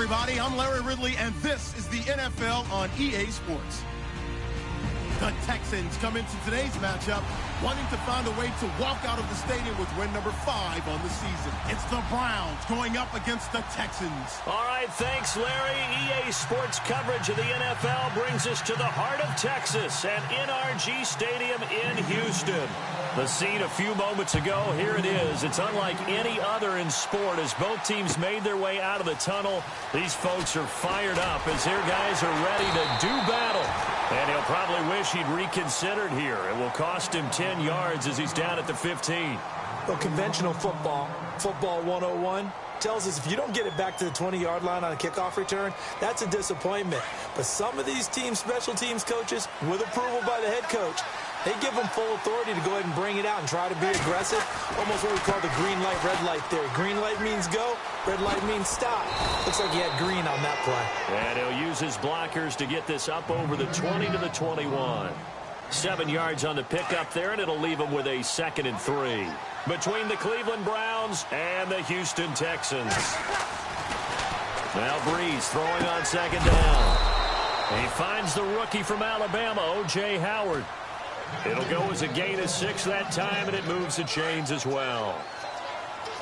everybody. I'm Larry Ridley, and this is the NFL on EA Sports. The Texans come into today's matchup wanting to find a way to walk out of the stadium with win number 5 on the season. It's the Browns going up against the Texans. All right, thanks, Larry. EA Sports coverage of the NFL brings us to the heart of Texas at NRG Stadium in Houston. The scene a few moments ago, here it is. It's unlike any other in sport as both teams made their way out of the tunnel. These folks are fired up as their guys are ready to do battle. And he'll probably wish he'd reconsidered here. It will cost him 10 yards as he's down at the 15. Well, conventional football 101, tells us if you don't get it back to the 20-yard line on a kickoff return, that's a disappointment. But some of these teams, special teams coaches, with approval by the head coach, they give them full authority to go ahead and bring it out and try to be aggressive. Almost what we call the green light, red light theory. Green light means go, red light means stop. Looks like he had green on that play. And he'll use his blockers to get this up over the 20 to the 21. 7 yards on the pickup there, and it'll leave him with a 2nd and 3. Between the Cleveland Browns and the Houston Texans. Now Breeze throwing on 2nd down. He finds the rookie from Alabama, O.J. Howard. It'll go as a gain of 6 that time, and it moves the chains as well.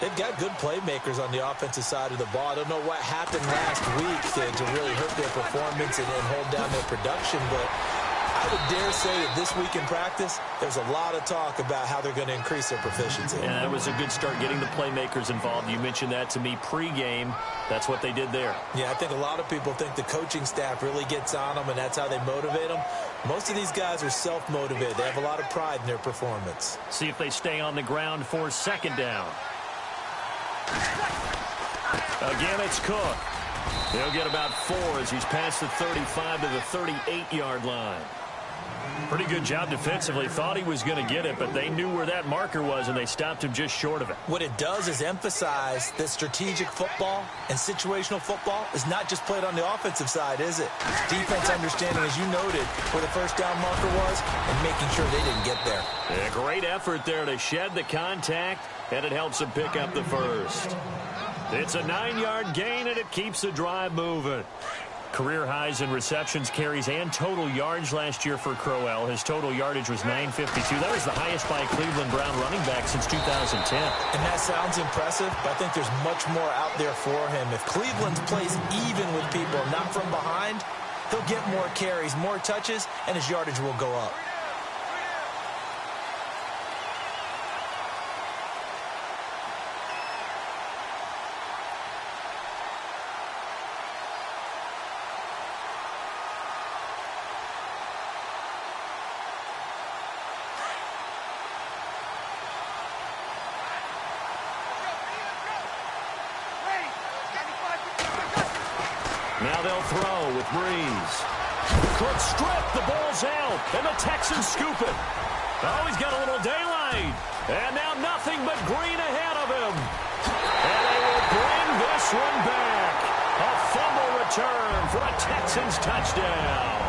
They've got good playmakers on the offensive side of the ball. I don't know what happened last week to really hurt their performance and hold down their production, but I would dare say that this week in practice, there's a lot of talk about how they're going to increase their proficiency. Yeah, that was a good start getting the playmakers involved. You mentioned that to me pregame. That's what they did there. Yeah, I think a lot of people think the coaching staff really gets on them, and that's how they motivate them. Most of these guys are self-motivated. They have a lot of pride in their performance. See if they stay on the ground for 2nd down. Again, it's Cook. He'll get about 4 as he's past the 35 to the 38-yard line. Pretty good job defensively. Thought he was going to get it, but they knew where that marker was, and they stopped him just short of it. What it does is emphasize that strategic football and situational football is not just played on the offensive side, is it? Defense understanding, as you noted, where the first down marker was and making sure they didn't get there. A great effort there to shed the contact, and it helps him pick up the first. It's a 9-yard gain, and it keeps the drive moving. Career highs in receptions, carries, and total yards last year for Crowell. His total yardage was 952. That was the highest by a Cleveland Brown running back since 2010. And that sounds impressive, but I think there's much more out there for him. If Cleveland plays even with people, not from behind, he'll get more carries, more touches, and his yardage will go up. Now they'll throw with Breeze. Cook stripped, the ball's out, and the Texans scoop it. Oh, he's got a little daylight. And now nothing but green ahead of him. And they will bring this one back. A fumble return for a Texans touchdown.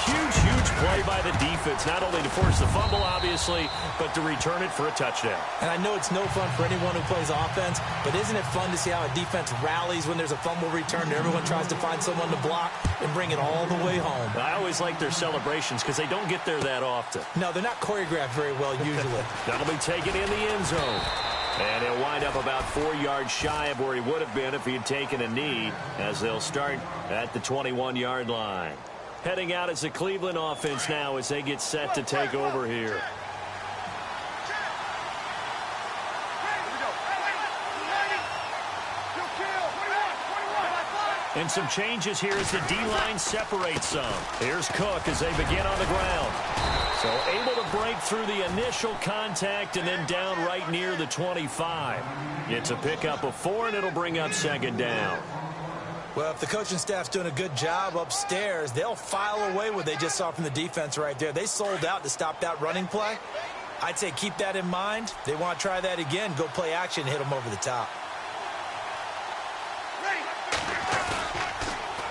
Huge play by the defense, not only to force the fumble, obviously, but to return it for a touchdown. And I know it's no fun for anyone who plays offense, but isn't it fun to see how a defense rallies when there's a fumble return and everyone tries to find someone to block and bring it all the way home? I always like their celebrations because they don't get there that often. No, they're not choreographed very well usually. That'll be taken in the end zone. And he'll wind up about 4 yards shy of where he would have been if he had taken a knee, as they'll start at the 21-yard line. Heading out as the Cleveland offense now as they get set to take over here. And some changes here as the D-line separates some. Here's Cook as they begin on the ground. So able to break through the initial contact and then down right near the 25. It's a pickup of 4, and it'll bring up 2nd down. Well, if the coaching staff's doing a good job upstairs, they'll file away what they just saw from the defense right there. They sold out to stop that running play. I'd say keep that in mind. They want to try that again, go play action, hit them over the top.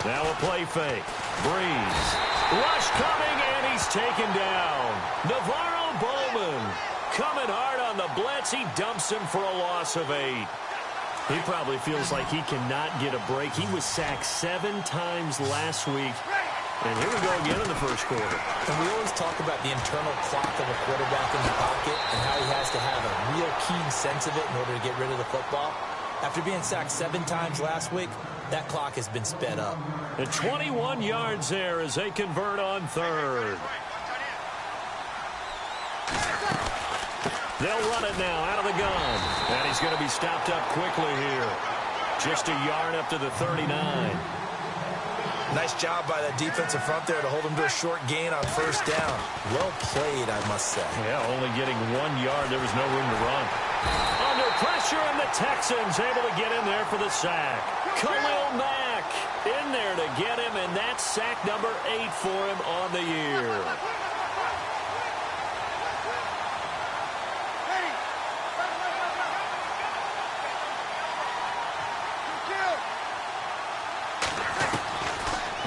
Now a play fake. Breeze. Rush coming, and he's taken down. Navarro Bowman coming hard on the blitz. He dumps him for a loss of 8. He probably feels like he cannot get a break. He was sacked 7 times last week. And here we go again in the first quarter. And we always talk about the internal clock of a quarterback in the pocket and how he has to have a real keen sense of it in order to get rid of the football. After being sacked 7 times last week, that clock has been sped up. And 21 yards there as they convert on third. They'll run it now out of the gun. And he's going to be stopped up quickly here. Just a yard up to the 39. Nice job by that defensive front there to hold him to a short gain on first down. Well played, I must say. Yeah, only getting 1 yard. There was no room to run. Under pressure, and the Texans able to get in there for the sack. Khalil Mack in there to get him, and that's sack number 8 for him on the year.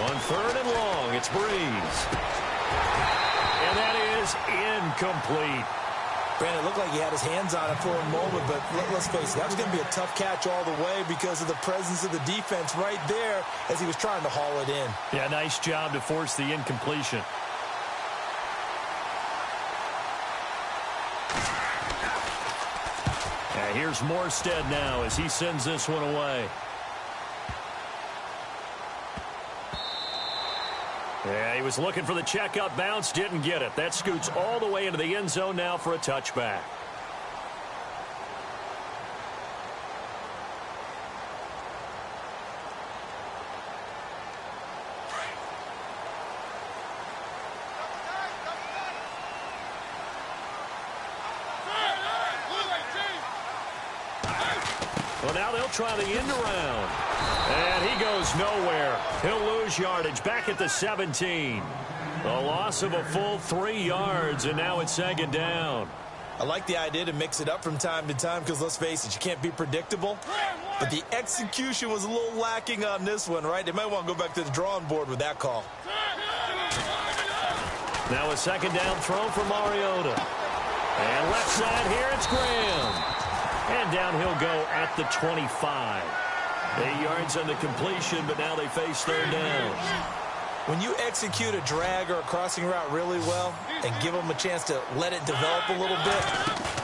On third and long, it's Breeze. And that is incomplete. Brandon, it looked like he had his hands on it for a moment, but let's face it, that was going to be a tough catch all the way because of the presence of the defense right there as he was trying to haul it in. Yeah, nice job to force the incompletion. And here's Morstead now as he sends this one away. Yeah, he was looking for the checkup bounce, didn't get it. That scoots all the way into the end zone now for a touchback. Well, now they'll try the end around. And he goes nowhere. He'll lose yardage back at the 17. A loss of a full 3 yards, and now it's second down. I like the idea to mix it up from time to time because, let's face it, you can't be predictable. But the execution was a little lacking on this one, right? They might want to go back to the drawing board with that call. Now a second down throw for Mariota. And left side here, it's Graham. And down he'll go at the 25. 8 yards on the completion, but now they face third down. When you execute a drag or a crossing route really well and give them a chance to let it develop a little bit,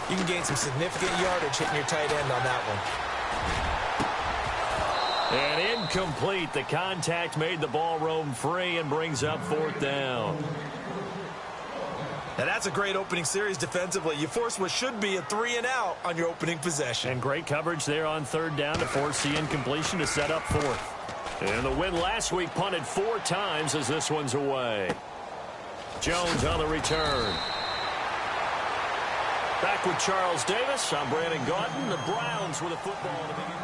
you can gain some significant yardage hitting your tight end on that one. And incomplete. The contact made the ball roam free and brings up fourth down. Now, that's a great opening series defensively. You force what should be a 3-and-out on your opening possession. And great coverage there on third down to force the incompletion to set up fourth. And the win last week punted 4 times as this one's away. Jones on the return. Back with Charles Davis. I'm Brandon Gaudin. The Browns with a football to begin.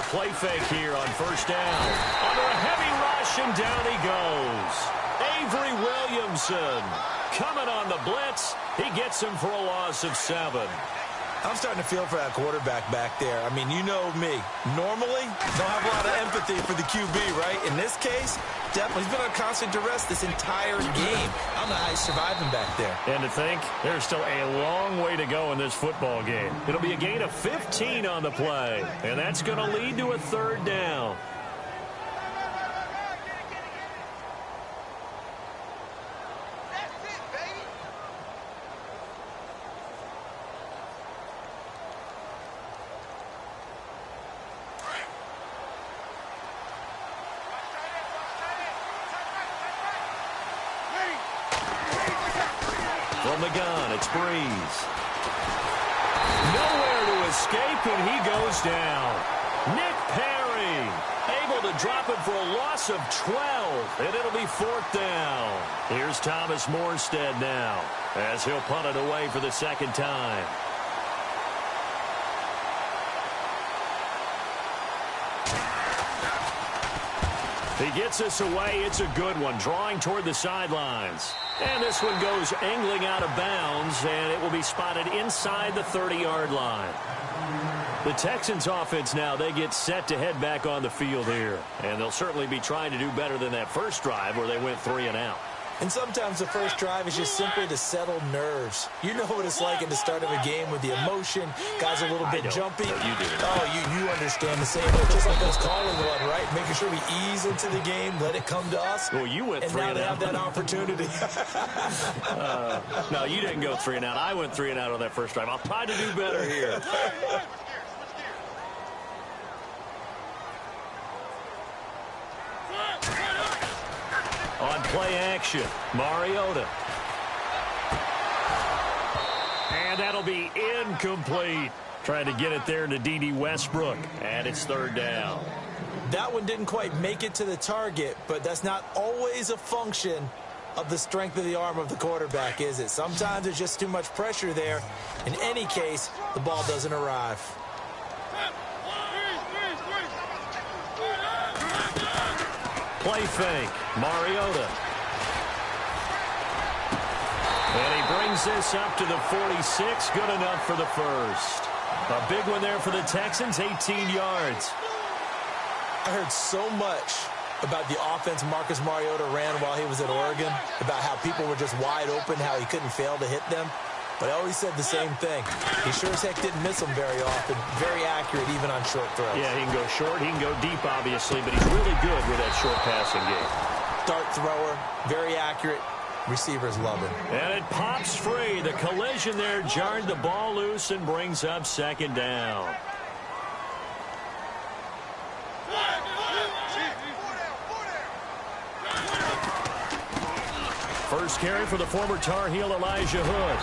Play fake here on first down. Under a heavy rush, and down he goes. Avery Williamson coming on the blitz. He gets him for a loss of 7. I'm starting to feel for that quarterback back there. I mean, you know me. Normally, don't have a lot of empathy for the QB, right? In this case, definitely he's been on constant duress this entire game. I don't know how he's surviving back there. And to think, there's still a long way to go in this football game. It'll be a gain of 15 on the play, and that's going to lead to a third down. From the gun, it's Breeze. Nowhere to escape, and he goes down. Nick Perry able to drop it for a loss of 12, and it'll be fourth down. Here's Thomas Morstead now as he'll punt it away for the second time. He gets us away. It's a good one, drawing toward the sidelines. And this one goes angling out of bounds, and it will be spotted inside the 30-yard line. The Texans offense now, they get set to head back on the field here. And they'll certainly be trying to do better than that first drive where they went 3 and out. And sometimes the first drive is just simply to settle nerves. You know what it's like at the start of a game with the emotion. Guys are a little bit jumpy. You do. Oh, you understand the same. Just like us calling one, right? Making sure we ease into the game, let it come to us. Well, you went 3 and out. And now they have that opportunity. No, you didn't go 3 and out. I went 3 and out on that first drive. I'll try to do better here. On play action, Mariota. And that'll be incomplete. Trying to get it there to D.D. Westbrook. And it's 3rd down. That one didn't quite make it to the target, but that's not always a function of the strength of the arm of the quarterback, is it? Sometimes there's just too much pressure there. In any case, the ball doesn't arrive. Play fake, Mariota. And he brings this up to the 46. Good enough for the first. A big one there for the Texans, 18 yards. I heard so much about the offense Marcus Mariota ran while he was at Oregon, about how people were just wide open, how he couldn't fail to hit them. But I always said the same thing. He sure as heck didn't miss them very often. Very accurate even on short throws. Yeah, he can go short. He can go deep, obviously, but he's really good with that short passing game. Dart thrower, very accurate. Receivers love him. And it pops free. The collision there jarred the ball loose and brings up 2nd down. First carry for the former Tar Heel Elijah Hood.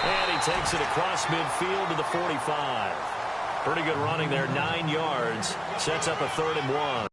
And he takes it across midfield to the 45. Pretty good running there, 9 yards. Sets up a 3rd and 1.